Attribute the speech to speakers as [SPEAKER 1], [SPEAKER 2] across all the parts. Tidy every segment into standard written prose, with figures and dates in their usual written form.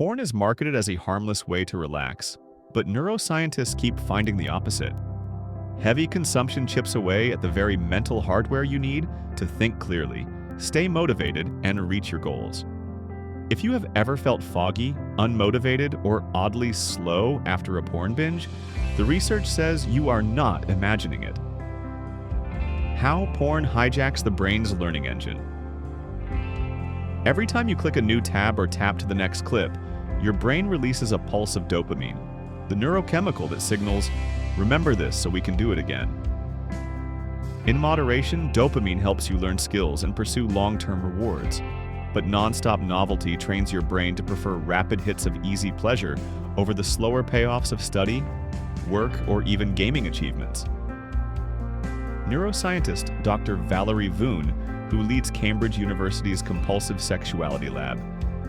[SPEAKER 1] Porn is marketed as a harmless way to relax, but neuroscientists keep finding the opposite. Heavy consumption chips away at the very mental hardware you need to think clearly, stay motivated, and reach your goals. If you have ever felt foggy, unmotivated, or oddly slow after a porn binge, the research says you are not imagining it. How porn hijacks the brain's learning engine. Every time you click a new tab or tap to the next clip, your brain releases a pulse of dopamine, the neurochemical that signals, "Remember this so we can do it again." In moderation, dopamine helps you learn skills and pursue long-term rewards. But non-stop novelty trains your brain to prefer rapid hits of easy pleasure over the slower payoffs of study, work, or even gaming achievements. Neuroscientist Dr. Valerie Voon, who leads Cambridge University's Compulsive Sexuality Lab,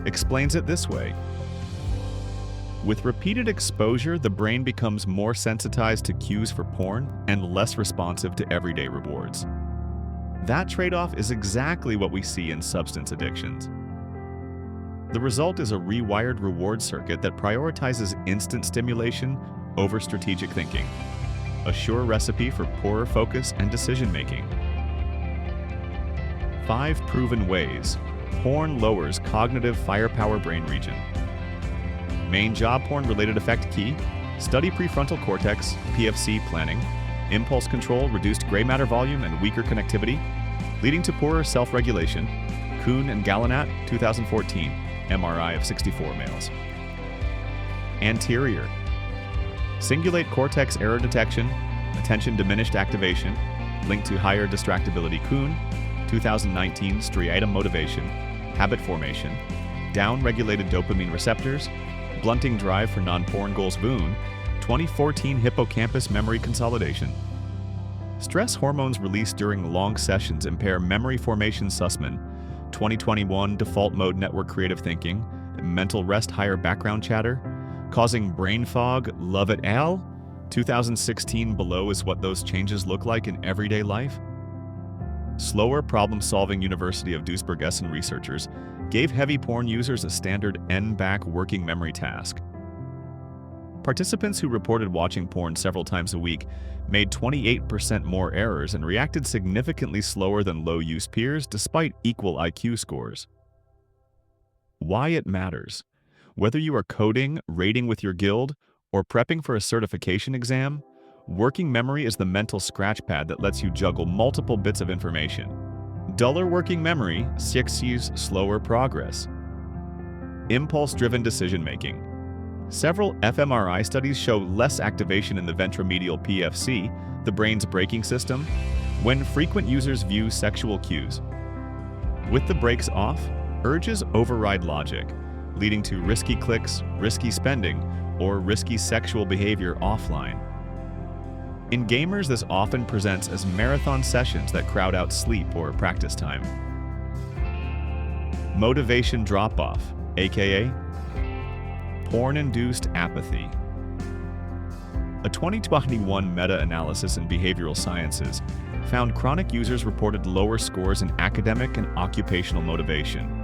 [SPEAKER 1] explains it this way. With repeated exposure, the brain becomes more sensitized to cues for porn and less responsive to everyday rewards. That trade-off is exactly what we see in substance addictions. The result is a rewired reward circuit that prioritizes instant stimulation over strategic thinking, a sure recipe for poorer focus and decision-making. 5 proven ways porn lowers cognitive firepower brain region. Main job porn-related effect key: study prefrontal cortex, PFC planning, impulse control, reduced gray matter volume, and weaker connectivity, leading to poorer self-regulation. Kuhn and Gallinat, 2014, MRI of 64 males. Anterior: cingulate cortex error detection, attention diminished activation, linked to higher distractibility. Kuhn, 2019, striatum motivation, habit formation, down-regulated dopamine receptors, blunting drive for non-porn goals. Voon, 2014, hippocampus memory consolidation. Stress hormones released during long sessions impair memory formation. Sussman, 2021, default mode network creative thinking, mental rest higher background chatter, causing brain fog. Love et al., 2016, below is what those changes look like in everyday life. Slower problem-solving University of Duisburg-Essen researchers gave heavy porn users a standard N-back working memory task. Participants who reported watching porn several times a week made 28% more errors and reacted significantly slower than low-use peers despite equal IQ scores. Why it matters. Whether you are coding, raiding with your guild, or prepping for a certification exam, working memory is the mental scratchpad that lets you juggle multiple bits of information. Duller working memory seeks slower progress. Impulse-driven decision-making. Several fMRI studies show less activation in the ventromedial PFC, the brain's braking system, when frequent users view sexual cues. With the brakes off, urges override logic, leading to risky clicks, risky spending, or risky sexual behavior offline. In gamers, this often presents as marathon sessions that crowd out sleep or practice time. Motivation drop-off, aka porn-induced apathy. A 2021 meta-analysis in behavioral sciences found chronic users reported lower scores in academic and occupational motivation.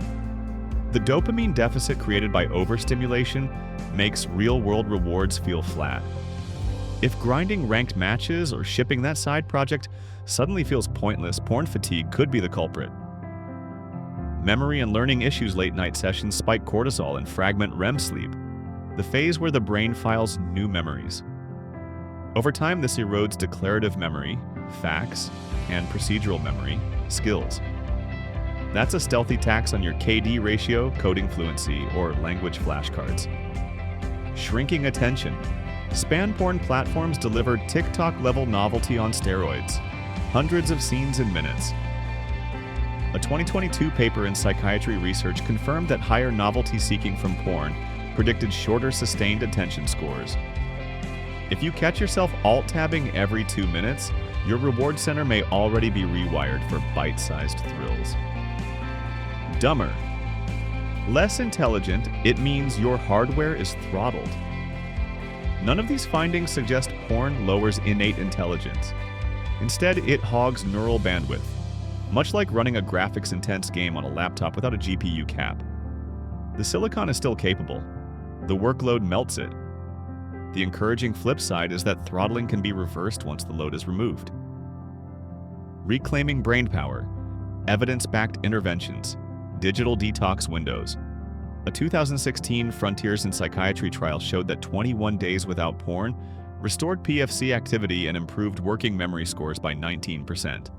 [SPEAKER 1] The dopamine deficit created by overstimulation makes real-world rewards feel flat. If grinding ranked matches or shipping that side project suddenly feels pointless, porn fatigue could be the culprit. Memory and learning issues. Late-night sessions spike cortisol and fragment REM sleep, the phase where the brain files new memories. Over time, this erodes declarative memory, facts, and procedural memory, skills. That's a stealthy tax on your KD ratio, coding fluency, or language flashcards. Shrinking attention. Span porn platforms deliver TikTok-level novelty on steroids. Hundreds of scenes in minutes. A 2022 paper in Psychiatry Research confirmed that higher novelty seeking from porn predicted shorter sustained attention scores. If you catch yourself alt-tabbing every 2 minutes, your reward center may already be rewired for bite-sized thrills. Dumber. Less intelligent, it means your hardware is throttled. None of these findings suggest porn lowers innate intelligence. Instead, it hogs neural bandwidth, much like running a graphics-intense game on a laptop without a GPU cap. The silicon is still capable, The workload melts it. The encouraging flip side is that throttling can be reversed once the load is removed. Reclaiming brain power, evidence-backed interventions, digital detox windows. A 2016 Frontiers in Psychiatry trial showed that 21 days without porn restored PFC activity and improved working memory scores by 19%.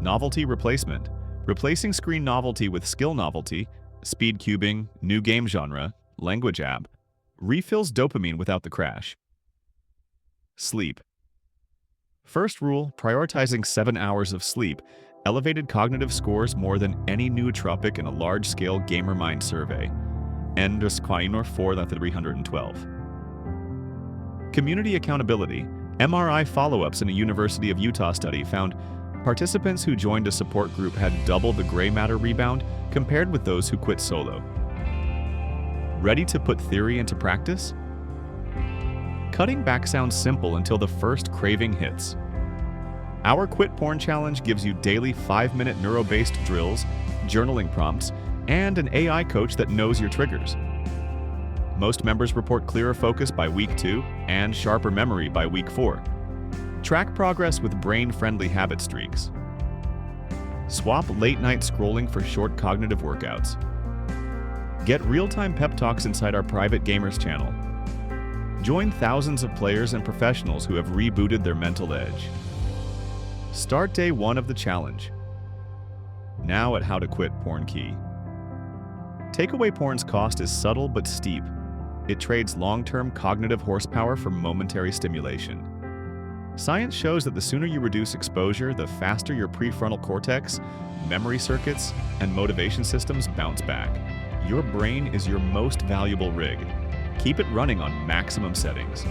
[SPEAKER 1] Novelty replacement. Replacing screen novelty with skill novelty, speed cubing, new game genre, language app, refills dopamine without the crash. Sleep. First rule, prioritizing 7 hours of sleep elevated cognitive scores more than any nootropic in a large-scale GamerMind survey. N Desquainor 4,312. Community accountability. MRI follow-ups in a University of Utah study found participants who joined a support group had double the gray matter rebound compared with those who quit solo. Ready to put theory into practice? Cutting back sounds simple until the first craving hits. Our Quit Porn Challenge gives you daily 5-minute neuro-based drills, journaling prompts, and an AI coach that knows your triggers. Most members report clearer focus by week 2 and sharper memory by week 4. Track progress with brain-friendly habit streaks. Swap late-night scrolling for short cognitive workouts. Get real-time pep talks inside our private gamers channel. Join thousands of players and professionals who have rebooted their mental edge. Start day 1 of the challenge. Now at How to Quit Porn Key. Takeaway porn's cost is subtle but steep. It trades long-term cognitive horsepower for momentary stimulation. Science shows that the sooner you reduce exposure, the faster your prefrontal cortex, memory circuits, and motivation systems bounce back. Your brain is your most valuable rig. Keep it running on maximum settings.